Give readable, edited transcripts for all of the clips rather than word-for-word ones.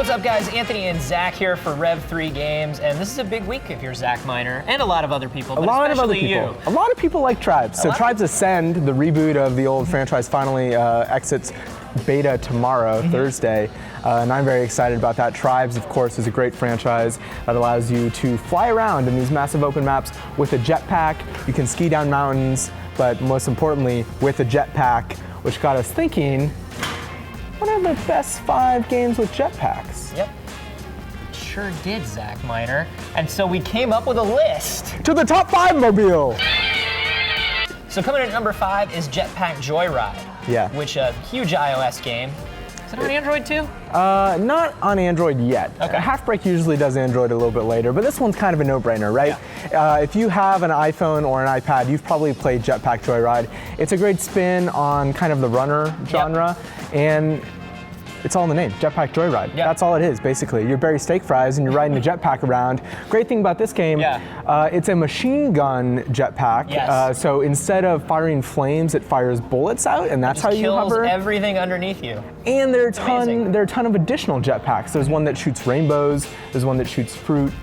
What's up, guys? Anthony and Zach here for Rev 3 Games, and this is a big week if you're Zach Miner, and a lot of other people, but especially you. A lot of people like Tribes. So Tribes Ascend, the reboot of the old franchise, finally exits beta tomorrow, Thursday, and I'm very excited about that. Tribes, of course, is a great franchise that allows you to fly around in these massive open maps with a jetpack. You can ski down mountains, but most importantly, with a jetpack, which got us thinking, what are the best 5 games with jetpacks? Yep. Sure did, Zach Miner. And so we came up with a list. To the top 5 mobile! So coming in at number 5 is Jetpack Joyride. Yeah. Which a huge iOS game. Is it on Android too? Not on Android yet. Okay. Half-Break usually does Android a little bit later, but this one's kind of a no-brainer, right? Yeah. If you have an iPhone or an iPad, you've probably played Jetpack Joyride. It's a great spin on kind of the runner genre, and it's all in the name, Jetpack Joyride. Yep. That's all it is, basically. You're Barry Steak Fries and you're riding a jetpack around. Great thing about this game, it's a machine gun jetpack. Yes. So instead of firing flames, it fires bullets out, and that's how you hover. Kills everything underneath you. And there are a ton of additional jetpacks. There's one that shoots rainbows. There's one that shoots fruit.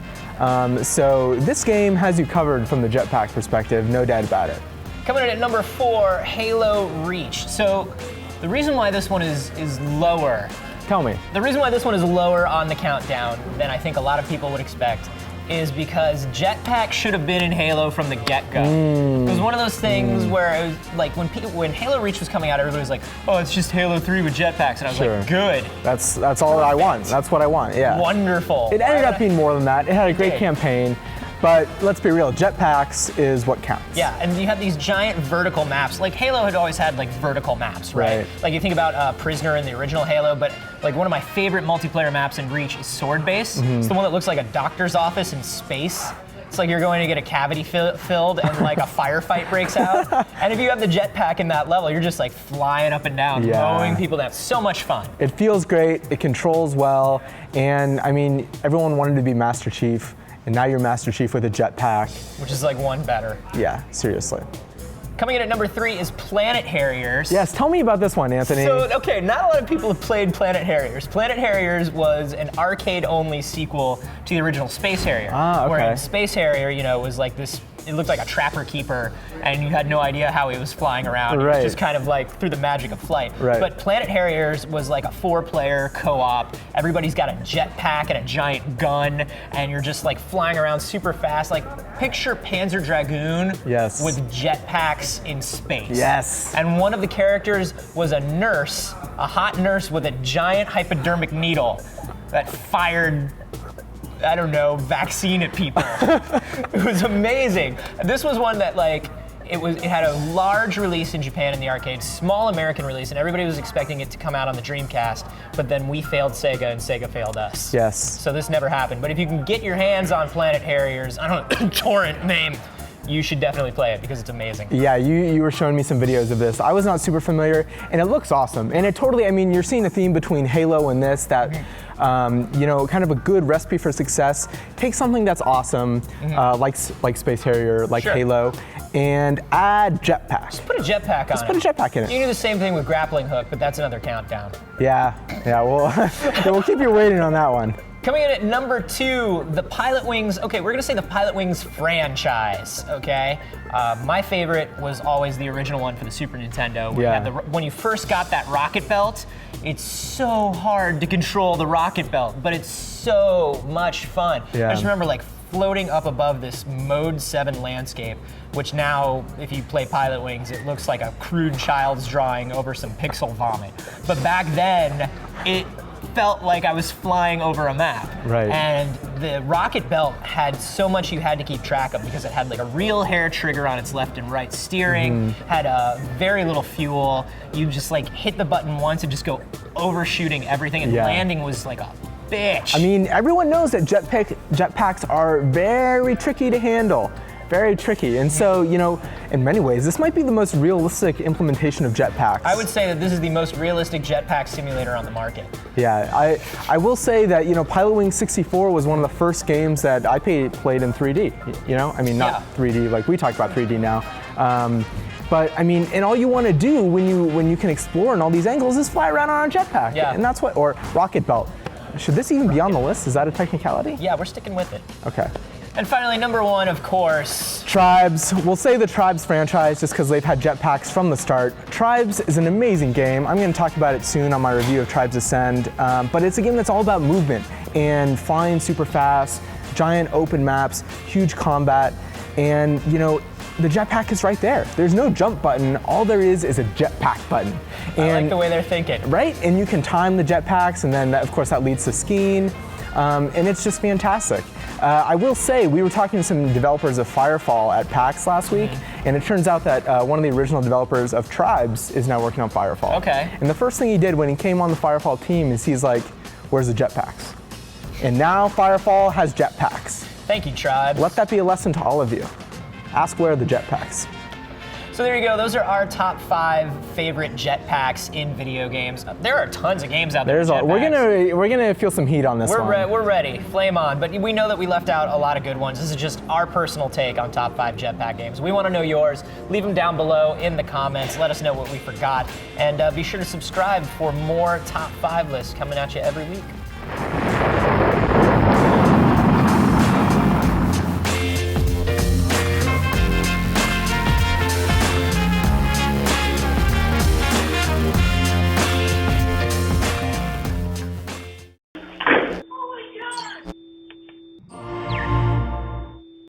So this game has you covered from the jetpack perspective, no doubt about it. Coming in at number 4, Halo Reach. So the reason why this one is lower. Tell me. The reason why this one is lower on the countdown than I think a lot of people would expect is because Jetpack should have been in Halo from the get-go. It was one of those things where it was like when Halo Reach was coming out, everybody was like, "Oh, it's just Halo 3 with jetpacks," and I was like, "Good." That's all I want. That's what I want. Yeah. Wonderful. It ended up being more than that. It had a great campaign. But let's be real, jetpacks is what counts. Yeah, and you have these giant vertical maps. Like Halo had always had like vertical maps, right? Like you think about Prisoner in the original Halo, but like one of my favorite multiplayer maps in Reach is Sword Base. It's the one that looks like a doctor's office in space. It's like you're going to get a cavity filled and like a firefight breaks out. And if you have the jetpack in that level, you're just like flying up and down, mowing people down. So much fun. It feels great, it controls well, and I mean, everyone wanted to be Master Chief. And now you're Master Chief with a jetpack. Which is like one better. Yeah, seriously. Coming in at number 3 is Planet Harriers. Yes, tell me about this one, Anthony. So, okay, not a lot of people have played Planet Harriers. Planet Harriers was an arcade-only sequel to the original Space Harrier. Where in Space Harrier, you know, it was like this, it looked like a trapper keeper, and you had no idea how he was flying around. It was just kind of like through the magic of flight. But Planet Harriers was like a 4-player co-op. Everybody's got a jetpack and a giant gun, and you're just like flying around super fast. Like picture Panzer Dragoon with jetpacks in space. Yes. And one of the characters was a nurse, a hot nurse with a giant hypodermic needle that fired, I don't know, vaccine at people. It was amazing. This was one that like, it had a large release in Japan in the arcade, small American release, and everybody was expecting it to come out on the Dreamcast, but then we failed Sega and Sega failed us. Yes. So this never happened. But if you can get your hands on Planet Harriers, I don't know, torrent name, you should definitely play it because it's amazing. Yeah, you were showing me some videos of this. I was not super familiar, and it looks awesome. And it totally, I mean, you're seeing a theme between Halo and this that, you know, kind of a good recipe for success. Take something that's awesome, like Space Harrier, like Halo, and add jetpack. Just put a jetpack on it. Just put a jetpack in it. You can do the same thing with Grappling Hook, but that's another countdown. Yeah, we'll keep you waiting on that one. Coming in at number 2, the Pilotwings, okay, we're gonna say the Pilotwings Franchise, okay? My favorite was always the original one for the Super Nintendo. Where you had when you first got that rocket belt, it's so hard to control the rocket belt, but it's so much fun. I just remember like floating up above this Mode 7 landscape, which now, if you play Pilotwings, it looks like a crude child's drawing over some pixel vomit. But back then, it felt like I was flying over a map. And the rocket belt had so much you had to keep track of because it had like a real hair trigger on its left and right steering, had very little fuel. You just like hit the button once and just go overshooting everything, and landing was like a bitch. I mean, everyone knows that jetpacks are very tricky to handle. Very tricky, and so, you know, in many ways, this might be the most realistic implementation of jetpacks. I would say that this is the most realistic jetpack simulator on the market. Yeah, I will say that, you know, Pilotwings 64 was one of the first games that I played in 3D, you know? I mean, not 3D, like we talk about 3D now. But I mean, and all you want to do when you can explore in all these angles is fly around on a jetpack. And that's what, or rocket belt. Should this even be on the list? Is that a technicality? Yeah, we're sticking with it. Okay. And finally, number 1, of course. Tribes. We'll say the Tribes franchise just because they've had jetpacks from the start. Tribes is an amazing game. I'm going to talk about it soon on my review of Tribes Ascend, but it's a game that's all about movement and flying super fast, giant open maps, huge combat, and you know, the jetpack is right there. There's no jump button. All there is a jetpack button. And, I like the way they're thinking. Right? And you can time the jetpacks, and then of course that leads to skiing, and it's just fantastic. I will say, we were talking to some developers of Firefall at PAX last week, and it turns out that one of the original developers of Tribes is now working on Firefall. Okay. And the first thing he did when he came on the Firefall team is he's like, where's the jetpacks? And now Firefall has jetpacks. Thank you, Tribes. Let that be a lesson to all of you. Ask where are the jetpacks. So there you go. Those are our top 5 favorite jetpacks in video games. There are tons of games out there. We're gonna feel some heat on this one. We're ready. Flame on. But we know that we left out a lot of good ones. This is just our personal take on top 5 jetpack games. We want to know yours. Leave them down below in the comments. Let us know what we forgot. And be sure to subscribe for more top 5 lists coming at you every week.